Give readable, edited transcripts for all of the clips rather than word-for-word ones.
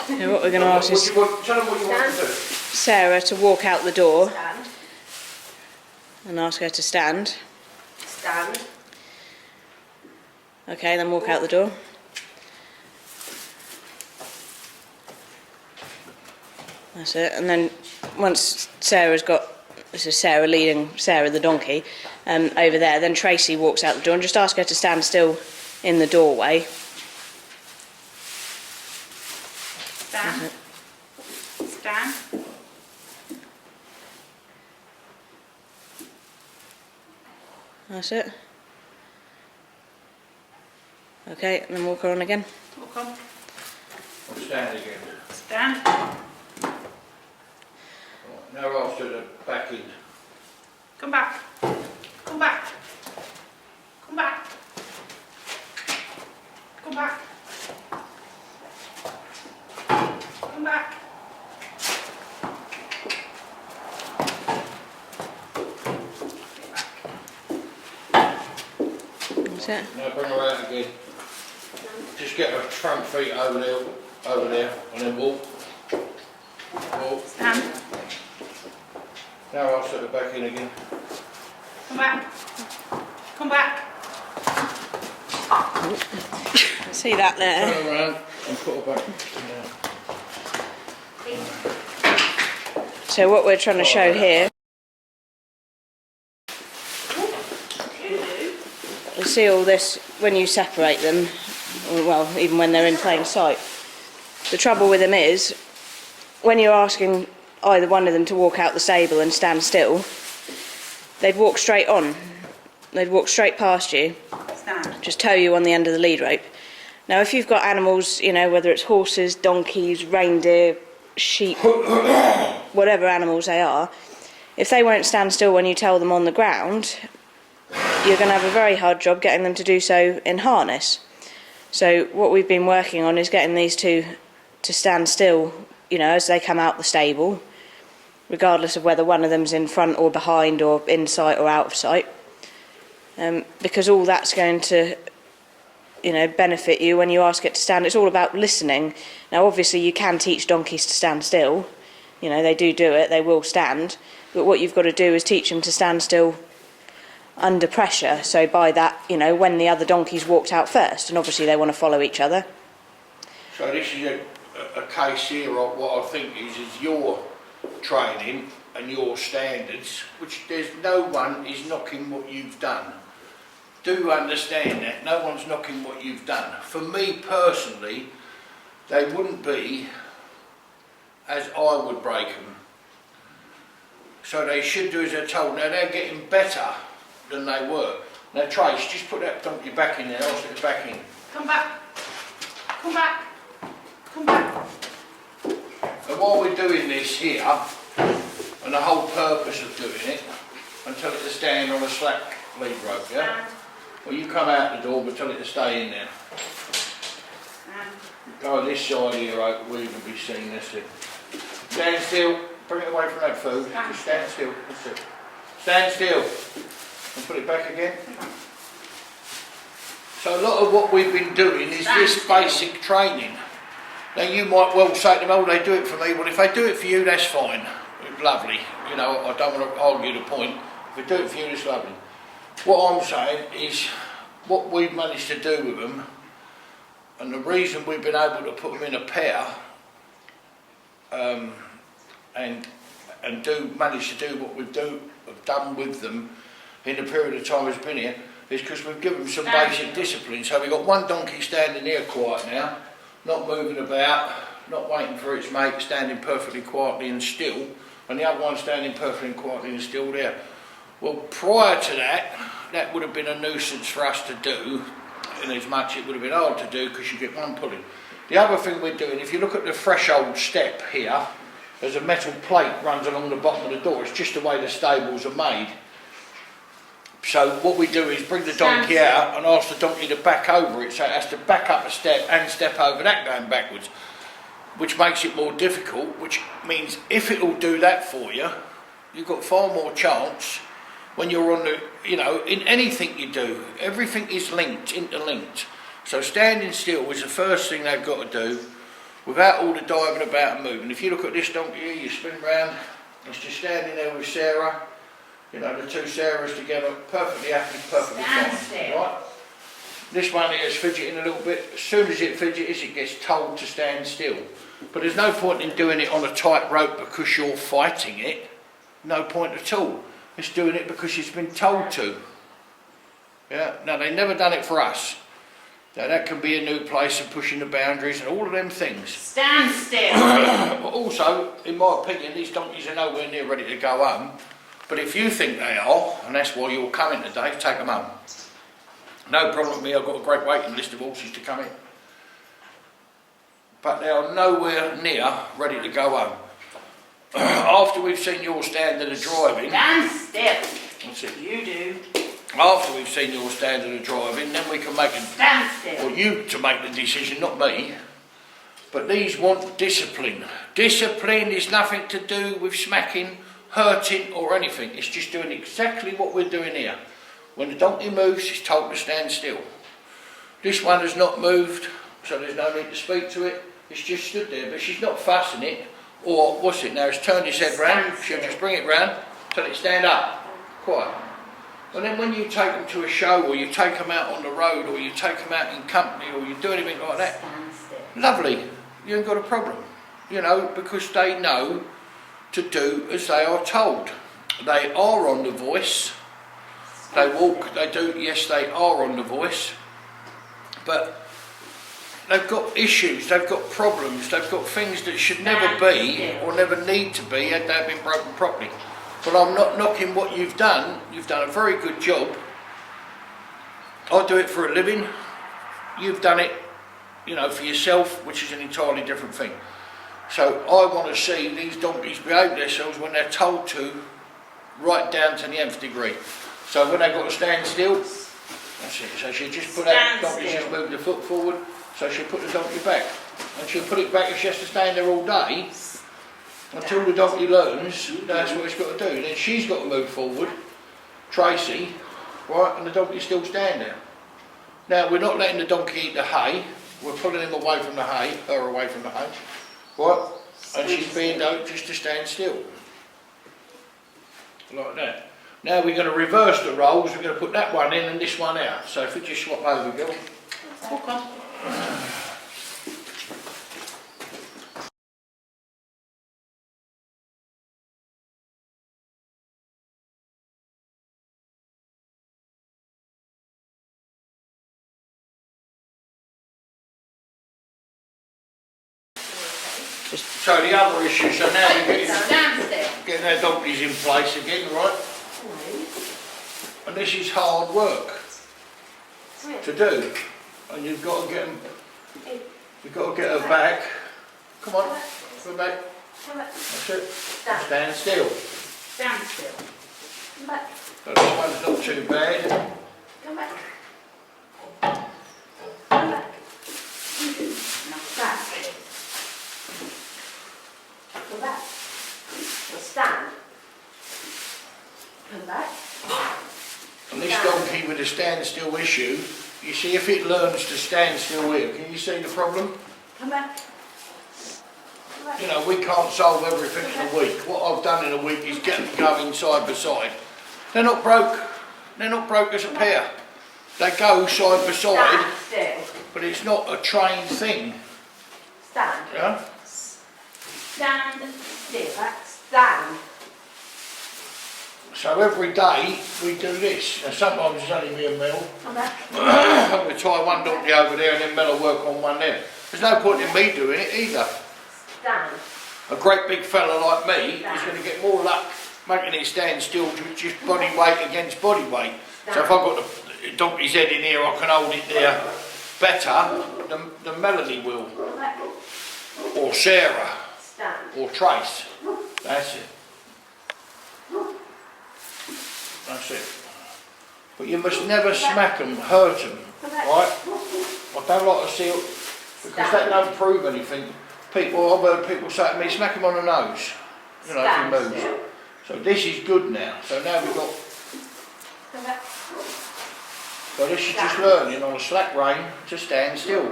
So what we're going to ask is tell them what you want to do. Sarah to walk out the door. Stand. And ask her to stand. Stand. Okay, then walk out the door. That's it. And then once Sarah's got, this is Sarah leading Sarah the donkey, over there, then Tracy walks out the door and just ask her to stand still in the doorway. Stand. Stand. That's it. Okay, and then walk her on again. Walk on. Stand again. Stand. Now after the back in. Come back. Come back. Come back. Come back. Come back. That's it. Now bring her out again. Just get her front feet over there, and then walk. Walk. Stand. Now I'll set her back in again. Come back. Come back. See that there? Turn around and put her back. So what we're trying to show here, you see all this when you separate them, well, even when they're in plain sight. The trouble with them is, when you're asking either one of them to walk out the stable and stand still, they'd walk straight on. They'd walk straight past you, Stand. just tow you on the end of the lead rope. Now if you've got animals, you know, whether it's horses, donkeys, reindeer, sheep, whatever animals they are, if they won't stand still when you tell them on the ground, you're going to have a very hard job getting them to do so in harness. So what we've been working on is getting these two to stand still, you know, as they come out the stable, regardless of whether one of them's in front or behind or in sight or out of sight, because all that's going to, you know, benefit you when you ask it to stand. It's all about listening. Now obviously you can teach donkeys to stand still, you know, they do it, they will stand, but what you've got to do is teach them to stand still under pressure. So by that, you know, when the other donkeys walked out first, and obviously they want to follow each other. So this is a case here of what I think is your training and your standards, which there's no one is knocking what you've done. Do understand that, no one's knocking what you've done. For me personally, they wouldn't be as I would break them. So they should do as they're told. Now they're getting better than they were. Now Trace, just put that donkey back in there, I'll stick it back in. Come back. Come back. Come back. And while we're doing this here, and the whole purpose of doing it, and tell it to stand on a slack lead rope, yeah? Well, you come out the door, but tell it to stay in there. Go on this side here, we can be seen, that's it. Stand still, bring it away from that food, just stand still, that's it. Stand still, and put it back again. So a lot of what we've been doing is this basic training. Now you might well say to them, oh, they do it for me. Well, if they do it for you, that's fine. Lovely. You know, I don't want to argue the point. If they do it for you, it's lovely. What I'm saying is, what we've managed to do with them, and the reason we've been able to put them in a pair, and manage to do what we've done with them in the period of time it's been here, is because we've given them some basic discipline. So we've got one donkey standing here quiet now, not moving about, not waiting for its mate, standing perfectly quietly and still, and the other one standing perfectly quietly and still there. Well, prior to that, that would have been a nuisance for us to do, in as much it would have been hard to do because you get one pulling. The other thing we're doing, if you look at the threshold step here, there's a metal plate runs along the bottom of the door. It's just the way the stables are made. So what we do is bring the donkey out and ask the donkey to back over it, so it has to back up a step and step over that going backwards, which makes it more difficult, which means if it'll do that for you, you've got far more chance when you're on the, you know, in anything you do, everything is linked, interlinked. So standing still is the first thing they've got to do. without all the diving about and moving. If you look at this donkey here, you spin round, it's just standing there with Sarah, you know, the two Sarahs together, perfectly happy, perfectly fine, right? This one here is fidgeting a little bit. As soon as it fidgets, it gets told to stand still. But there's no point in doing it on a tight rope because you're fighting it. No point at all. It's doing it because it's been told to. Yeah. Now, they've never done it for us. Now, that can be a new place and pushing the boundaries and all of them things. Stand still. But also, in my opinion, these donkeys are nowhere near ready to go home. But if you think they are, and that's why you're coming today, take them home. No problem with me, I've got a great waiting list of horses to come in. But they are nowhere near ready to go home. After we've seen your standard of driving... Stand still. That's it. You do. After we've seen your standard of driving, then we can make a... Stand still. Well, you to make the decision, not me. But these want discipline. Discipline is nothing to do with smacking, hurting or anything. It's just doing exactly what we're doing here. When the donkey moves, it's told to stand still. This one has not moved, so there's no need to speak to it. It's just stood there, but she's not fussing it. Or, what's it now, it's turned its head round. She'll just bring it round, till it stand up. Quiet. And then when you take them to a show, or you take them out on the road, or you take them out in company, or you do anything like that, lovely, you ain't got a problem. You know, because they know to do as they are told. They are on the voice. They walk, they do, yes, they are on the voice, but they've got issues, they've got problems, they've got things that should never be or never need to be had they been broken properly. But I'm not knocking what you've done a very good job. I do it for a living, you've done it, you know, for yourself, which is an entirely different thing. So I want to see these donkeys behave themselves when they're told to, right down to the nth degree. So when they've got to stand still, that's it. So she'll just put that donkey, just move the foot forward, so she'll put the donkey back. And she'll put it back if she has to stand there all day, until the donkey learns that's what it's got to do. Then she's got to move forward, Tracy, right, and the donkey still stand there. Now, we're not letting the donkey eat the hay, we're pulling him away from the hay, her away from the hay, right, and she's being told just to stand still. Like that. Now we're going to reverse the roles, we're going to put that one in and this one out. So if we just swap over, Gil. Okay. So the other issue, so now we're Stand still. getting our donkeys in place again, right? And this is hard work to do. And you've got to get them, you've got to get her back. Come on, go back. That's it. Stand still. Stand still. So this one's not too bad. Come back. Come back. Back. Go back. So stand. Come back. And this donkey with a standstill issue, you see if it learns to stand still here, can you see the problem? Come back. Come back. You know, we can't solve everything in a week. What I've done in a week is get them going side by side. They're not broke. They're not broke as a pair. They go side by side, Stand but it's not a trained thing. Stand. Yeah? Stand still. Stand. So every day we do this. Now sometimes it's only me and Mel. Come back. I'm going to tie one donkey over there and then Mel will work on one there. There's no point in me doing it either. Stand. A great big fella like me is going to get more luck making it stand still with just body weight against body weight. So if I've got the donkey's head in here, I can hold it there better than Melanie will, Come back. or Sarah, Stand. or Trace. That's it. That's it. But you must never smack them, hurt them, right? I don't like to see it, because that don't prove anything. I've heard people say to me, smack him on the nose, you know, if he moves. So this is good now. So now we've got, Come back. so this is just learning on a slack rein to stand still.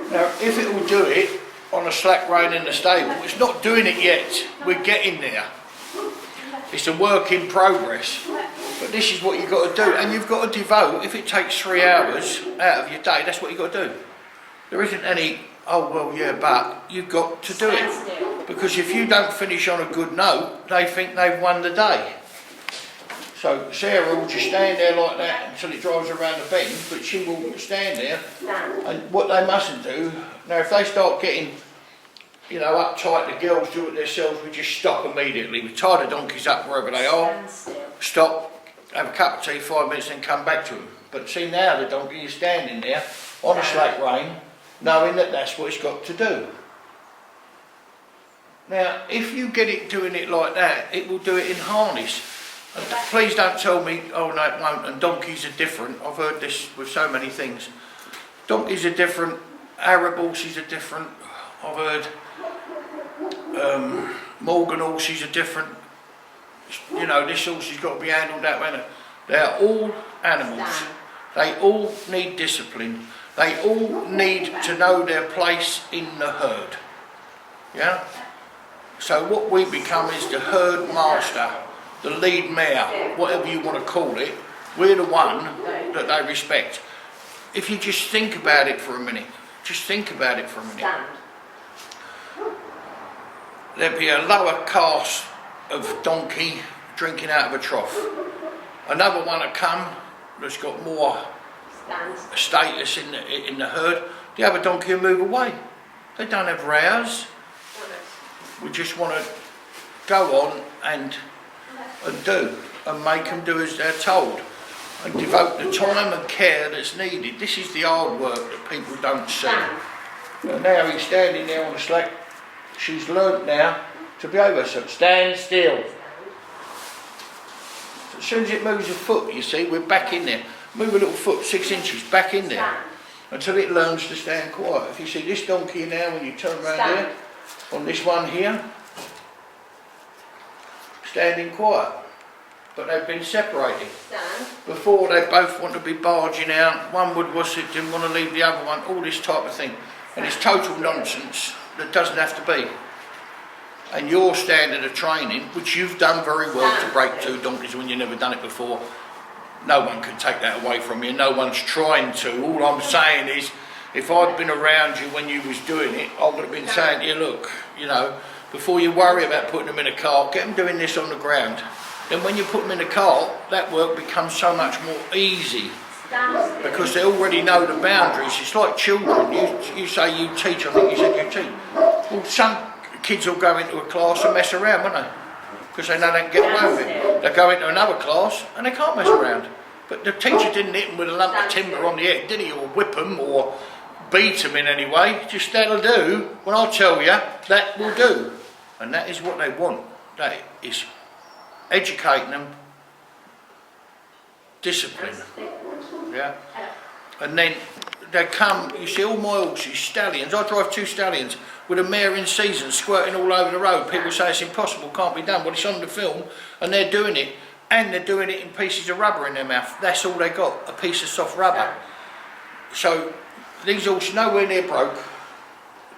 Now, if it will do it, on a slack rein in the stable. It's not doing it yet. We're getting there. It's a work in progress. But this is what you've got to do. And you've got to devote, if it takes 3 hours out of your day, that's what you've got to do. There isn't any, oh, well, yeah, but you've got to do it. Because if you don't finish on a good note, they think they've won the day. So Sarah will just stand there like that until it drives around the bend, but she will stand there. And what they mustn't do, now if they start getting, you know, uptight, the girls do it themselves, we just stop immediately. We tie the donkeys up wherever they are, stop, have a cup of tea, 5 minutes, then come back to them. But see now the donkey is standing there on a slack rein, knowing that that's what it's got to do. Now, if you get it doing it like that, it will do it in harness. And please don't tell me, oh no it won't, and donkeys are different. I've heard this with so many things. Donkeys are different, Arab horses are different. I've heard Morgan horses are different. You know, this horse has got to be handled that way. They are all animals. They all need discipline. They all need to know their place in the herd. Yeah? So what we become is the herd master, the lead mare, whatever you want to call it. We're the one that they respect. If you just think about it for a minute, just think about it for a minute. There'd be a lower caste of donkey drinking out of a trough. Another one would come that's got more status in the herd. The other donkey will move away. They don't have rows. We just want to go on and do and make them do as they're told and devote the time and care that's needed. This is the hard work that people don't see. And now he's standing there on the slack. She's learnt now to behave herself. Stand still. As soon as it moves a foot, you see, we're back in there. Move a little foot, 6 inches, back in there. Until it learns to stand quiet. If you see this donkey now, when you turn around here, on this one here, standing quiet. But they've been separated. Before they both want to be barging out, one would didn't want to leave the other one, all this type of thing. And it's total nonsense that doesn't have to be. And your standard of training, which you've done very well to break 2 donkeys when you've never done it before, no one can take that away from you, no one's trying to. All I'm saying is, if I'd been around you when you was doing it, I would have been saying to you, look, you know, before you worry about putting them in a cart, get them doing this on the ground. Then when you put them in a cart, that work becomes so much more easy. Because they already know the boundaries. It's like children. You say you teach, I think you said you teach. Well, some kids will go into a class and mess around, won't they? Because they know they can get away with it. They go into another class and they can't mess around. But the teacher didn't hit them with a lump of timber on the head, did he? Or whip them or beat them in any way. Just that'll do. When I tell you, that will do. And that is what they want. That is educating them, discipline. Yeah. And then they come, you see all my horses, stallions. I drive 2 stallions with a mare in season squirting all over the road. People say it's impossible, can't be done. Well, it's on the film and they're doing it. And they're doing it in pieces of rubber in their mouth. That's all they got, a piece of soft rubber. So these horses nowhere near broke,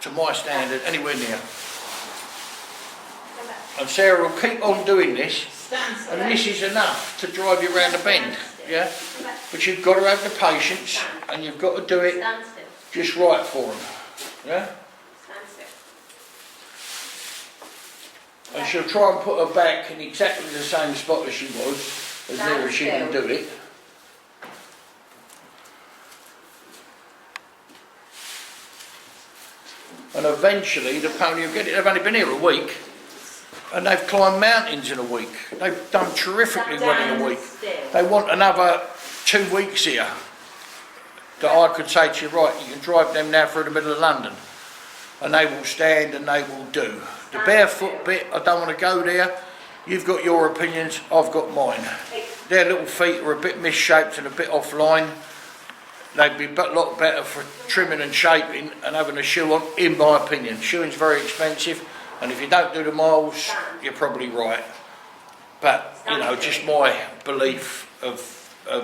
to my standard, anywhere near. And Sarah will keep on doing this, and this is enough to drive you around the bend, yeah? But you've got to have the patience, and you've got to do it just right for them, yeah? And she'll try and put her back in exactly the same spot as she was, as near as she can do it. And eventually the pony will get it. They've only been here a week, and they've climbed mountains in a week. They've done terrifically well in a week. They want another 2 weeks here, that I could say to you, right, you can drive them now through the middle of London. And they will stand and they will do. The barefoot bit, I don't want to go there. You've got your opinions, I've got mine. Their little feet are a bit misshaped and a bit offline. They'd be a lot better for trimming and shaping and having a shoe on, in my opinion. Shoeing's very expensive, and if you don't do the miles, you're probably right. But, you know, just my belief of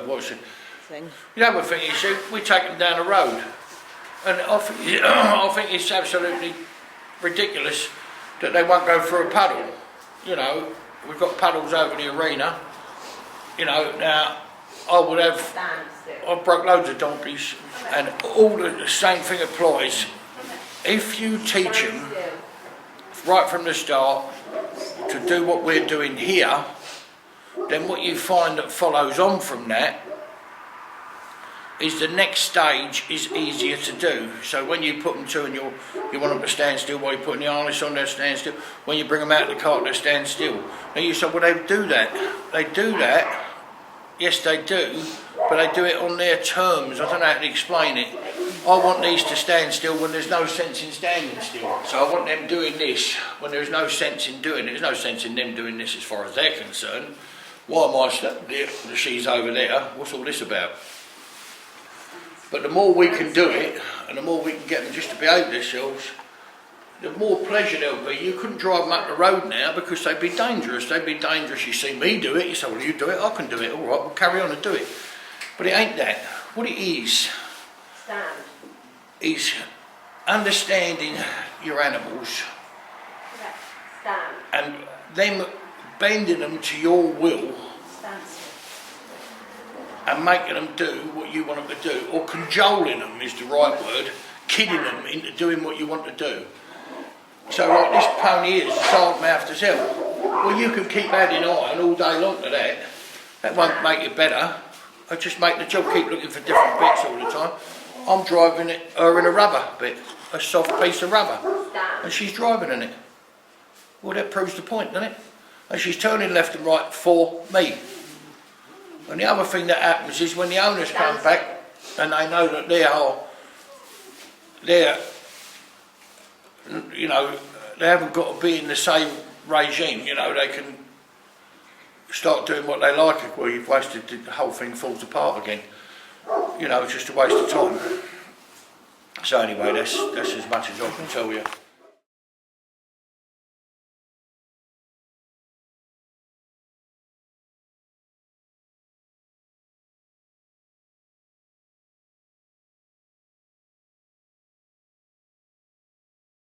what's it. The other thing is, we take them down the road. And I think it's absolutely ridiculous that they won't go for a paddle. You know, we've got paddles over the arena. You know, now I would have, Stand still. I've broke loads of donkeys, and all the same thing applies. If you teach them Stand still. right from the start to do what we're doing here, then what you find that follows on from that is the next stage is easier to do. So when you put them to and you want them to stand still while you're putting the harness on, they'll stand still. When you bring them out of the cart, they'll stand still. And you say, well, they do that. They do that. Yes, they do, but they do it on their terms. I don't know how to explain it. I want these to stand still when there's no sense in standing still. So I want them doing this when there's no sense in doing it. There's no sense in them doing this as far as they're concerned. Why am I there? She's over there. What's all this about? But the more we can do it, and the more we can get them just to behave themselves, the more pleasure there'll be. You couldn't drive them up the road now because they'd be dangerous. They'd be dangerous. You see me do it, you say, well, you do it, I can do it. All right, we'll carry on and do it. But it ain't that. What it is understanding your animals Correct. Stand. and them bending them to your will Stand still. and making them do what you want them to do, or cajoling them is the right word, kidding them into doing what you want to do. So like this pony is side mouthed as hell. Well, you can keep adding iron all day long to that. That won't make it better. I just make the job keep looking for different bits all the time. I'm driving her in a rubber bit, a soft piece of rubber, Stand. and she's driving in it. Well, that proves the point, doesn't it? And she's turning left and right for me. And the other thing that happens is when the owners come back and they know that they're, you know, they haven't got to be in the same regime, you know, they can start doing what they like. Well, you've wasted, the whole thing falls apart again. You know, it's just a waste of time. So anyway, that's as much as I can tell you.